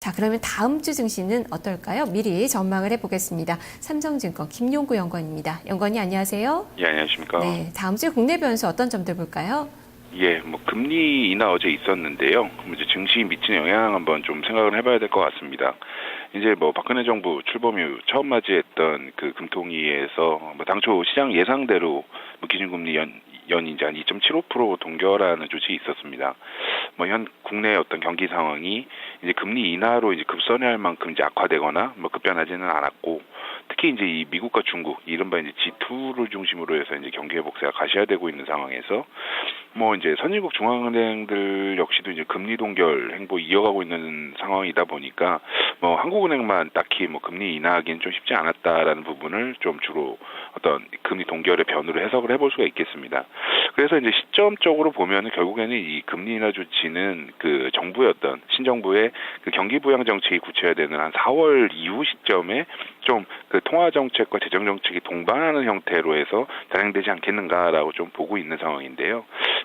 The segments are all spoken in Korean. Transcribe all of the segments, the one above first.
자, 그러면 다음 주 증시는 어떨까요? 미리 전망을 해보겠습니다. 삼성증권 김용구 연구원입니다. 연구원님 안녕하세요. 예, 안녕하십니까. 네, 다음 주 국내 변수 어떤 점들 볼까요? 예, 뭐 금리 인하 어제 있었는데요. 그럼 이제 증시 미치는 영향 한번 좀 생각을 해봐야 될 것 같습니다. 이제 뭐 박근혜 정부 출범 이후 처음 맞이했던 그 금통위에서 뭐 당초 시장 예상대로 뭐 기준금리 연이 이제 한 2.75% 동결하는 조치 있었습니다. 뭐 현 국내 어떤 경기 상황이 이제 금리 인하로 이제 급선회할 만큼 이제 악화되거나 뭐 급변하지는 않았고, 특히 이제 이 미국과 중국, 이른바 이제 G2를 중심으로 해서 이제 경기 회복세가 가시화되고 있는 상황에서 뭐 이제 선진국 중앙은행들 역시도 이제 금리 동결 행보 이어가고 있는 상황이다 보니까 뭐 한국은행만 딱히 뭐 금리 인하하기는 좀 쉽지 않았다라는 부분을 좀 주로 어떤 금리 동결의 변으로 해석을 해볼 수가 있겠습니다. 그래서 이제 시점적으로 보면은 결국에는 이 금리 인하 조치는 그 정부의 어떤 신정부의 그 경기 부양 정책이 굳혀야되는 한 4월 이후 시점에 좀 그 통화 정책과 재정 정책이 동반하는 형태로 해서 단행되지 않겠는가라고 좀 보고 있는 상황인데요.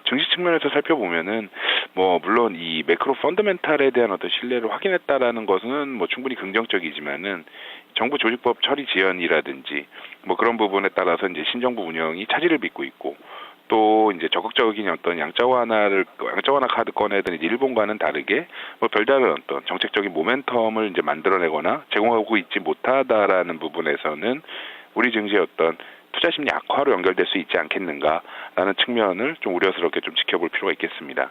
증시 측면에서 살펴보면은 뭐 물론 이 매크로 펀더멘탈에 대한 어떤 신뢰를 확인했다라는 것은 뭐 충분히 긍정적이지만은 정부 조직법 처리 지연이라든지 뭐 그런 부분에 따라서 이제 신정부 운영이 차질을 빚고 있고, 또 이제 적극적인 어떤 양자 완화 카드 꺼내든 이제 일본과는 다르게 뭐 별다른 어떤 정책적인 모멘텀을 이제 만들어내거나 제공하고 있지 못하다라는 부분에서는 우리 증시의 어떤 투자 심리 악화로 연결될 수 있지 않겠는가라는 측면을 좀 우려스럽게 좀 지켜볼 필요가 있겠습니다.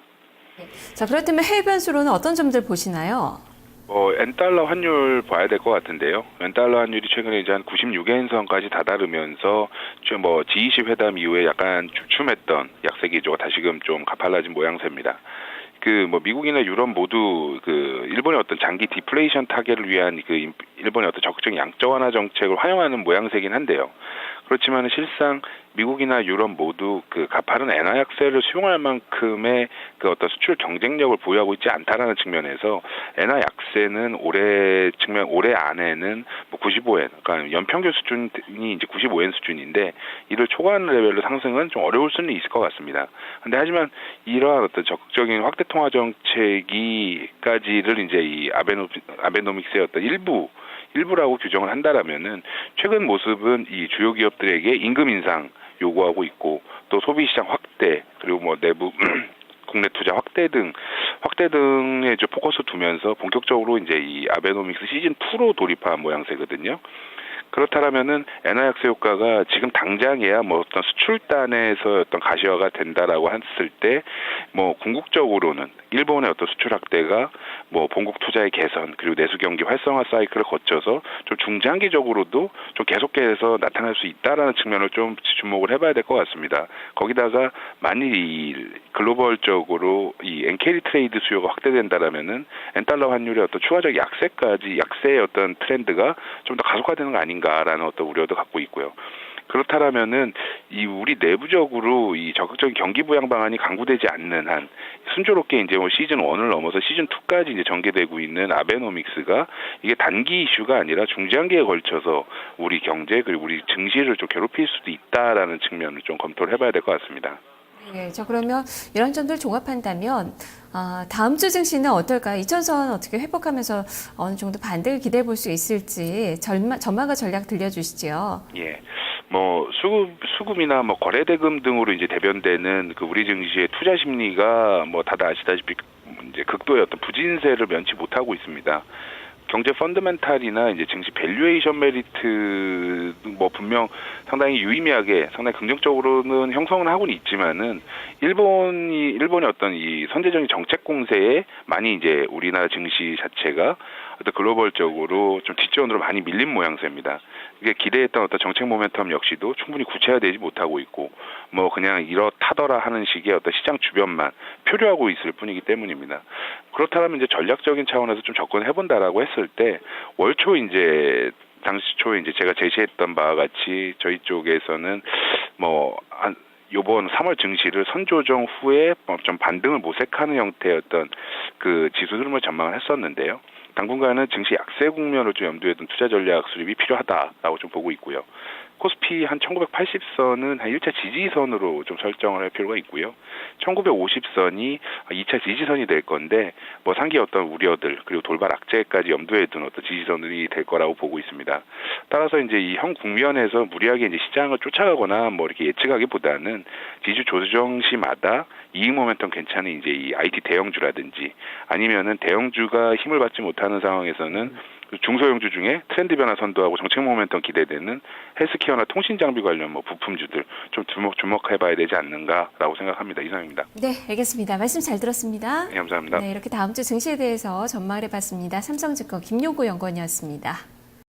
자, 그렇다면 해외 변수로는 어떤 점들 보시나요? 엔달러 환율 봐야 될 것 같은데요. 엔달러 환율이 최근에 이제 한 96엔선까지 다다르면서 뭐 G20 회담 이후에 약간 주춤했던 약세 기조가 다시금 좀 가팔라진 모양새입니다. 그 뭐 미국이나 유럽 모두 그 일본의 어떤 장기 디플레이션 타결을 위한 그 일본의 어떤 적극적인 양적 완화 정책을 활용하는 모양새긴 한데요. 그렇지만 실상 미국이나 유럽 모두 그 가파른 엔화 약세를 수용할 만큼의 그 어떤 수출 경쟁력을 보유하고 있지 않다라는 측면에서 엔화 약세는 올해 안에는 뭐 95엔, 그러니까 연평균 수준이 이제 95엔 수준인데 이를 초과하는 레벨로 상승은 좀 어려울 수는 있을 것 같습니다. 근데 하지만 이러한 어떤 적극적인 확대 통화 정책이까지를 이제 이 아베노믹스의 어떤 일부라고 규정을 한다라면은 최근 모습은 이 주요 기업들에게 임금 인상 요구하고 있고, 또 소비 시장 확대, 그리고 뭐 내부 국내 투자 확대 등에 이제 포커스 두면서 본격적으로 이제 이 아베노믹스 시즌 2로 돌입한 모양새거든요. 그렇다면은 엔화 약세 효과가 지금 당장에야 뭐 어떤 수출단에서 어떤 가시화가 된다라고 했을 때 뭐 궁극적으로는 일본의 어떤 수출 확대가 뭐 본국 투자의 개선, 그리고 내수 경기 활성화 사이클을 거쳐서 좀 중장기적으로도 좀 계속해서 나타날 수 있다라는 측면을 좀 주목을 해봐야 될 것 같습니다. 거기다가 만일 이 글로벌적으로 이 엔캐리 트레이드 수요가 확대된다라면은 엔달러 환율의 어떤 추가적 약세의 어떤 트렌드가 좀 더 가속화되는 거 아닌가라는 어떤 우려도 갖고 있고요. 그렇다면은 이 우리 내부적으로 이 적극적인 경기 부양 방안이 강구되지 않는 한 순조롭게 이제 뭐 시즌 1을 넘어서 시즌 2까지 이제 전개되고 있는 아베노믹스가 이게 단기 이슈가 아니라 중장기에 걸쳐서 우리 경제 그리고 우리 증시를 좀 괴롭힐 수도 있다라는 측면을 좀 검토를 해봐야 될 것 같습니다. 네, 저 그러면 이런 점들 종합한다면 다음 주 증시는 어떨까요? 이천선 어떻게 회복하면서 어느 정도 반등을 기대해 볼 수 있을지 전망과 전략 들려주시죠. 예. 뭐 수급이나 뭐 거래대금 등으로 이제 대변되는 그 우리 증시의 투자 심리가 뭐 다들 아시다시피 이제 극도의 어떤 부진세를 면치 못하고 있습니다. 경제 펀더멘탈이나 이제 증시 밸류에이션 메리트 뭐 분명 상당히 유의미하게 상당히 긍정적으로는 형성은 하고는 있지만은 일본의 어떤 이 선제적인 정책 공세에 많이 이제 우리나라 증시 자체가 어떤 글로벌적으로 좀 뒷전으로 많이 밀린 모양새입니다. 이게 기대했던 어떤 정책 모멘텀 역시도 충분히 구체화되지 못하고 있고 뭐 그냥 이렇다더라 하는 식의 어떤 시장 주변만 표류하고 있을 뿐이기 때문입니다. 그렇다면 이제 전략적인 차원에서 좀 접근해본다라고 했을 때 월초 이제 당시 초에 이제 제가 제시했던 바와 같이 저희 쪽에서는 뭐 요번 3월 증시를 선조정 후에 좀 반등을 모색하는 형태의 어떤 그 지수 흐름을 전망을 했었는데요. 당분간은 증시 약세 국면을 좀 염두에 둔 투자 전략 수립이 필요하다라고 좀 보고 있고요. 코스피 한 1980선은 한 1차 지지선으로 좀 설정을 할 필요가 있고요. 1950선이 2차 지지선이 될 건데 뭐 상기 어떤 우려들 그리고 돌발 악재까지 염두에 둔 어떤 지지선이 될 거라고 보고 있습니다. 따라서 이제 이 현 국면에서 무리하게 이제 시장을 쫓아가거나 뭐 이렇게 예측하기보다는 지수 조정 시마다 이익 모멘텀 괜찮은 이제 이 IT 대형주라든지 아니면은 대형주가 힘을 받지 못하는 상황에서는 중소형주 중에 트렌드 변화 선도하고 정책 모멘텀 기대되는 헬스케어나 통신 장비 관련 뭐 부품주들 좀 주목해봐야 되지 않는가라고 생각합니다. 이상입니다. 네, 알겠습니다. 말씀 잘 들었습니다. 네, 감사합니다. 네, 이렇게 다음 주 증시에 대해서 전망을 해봤습니다. 삼성증권 김용구 연구원이었습니다.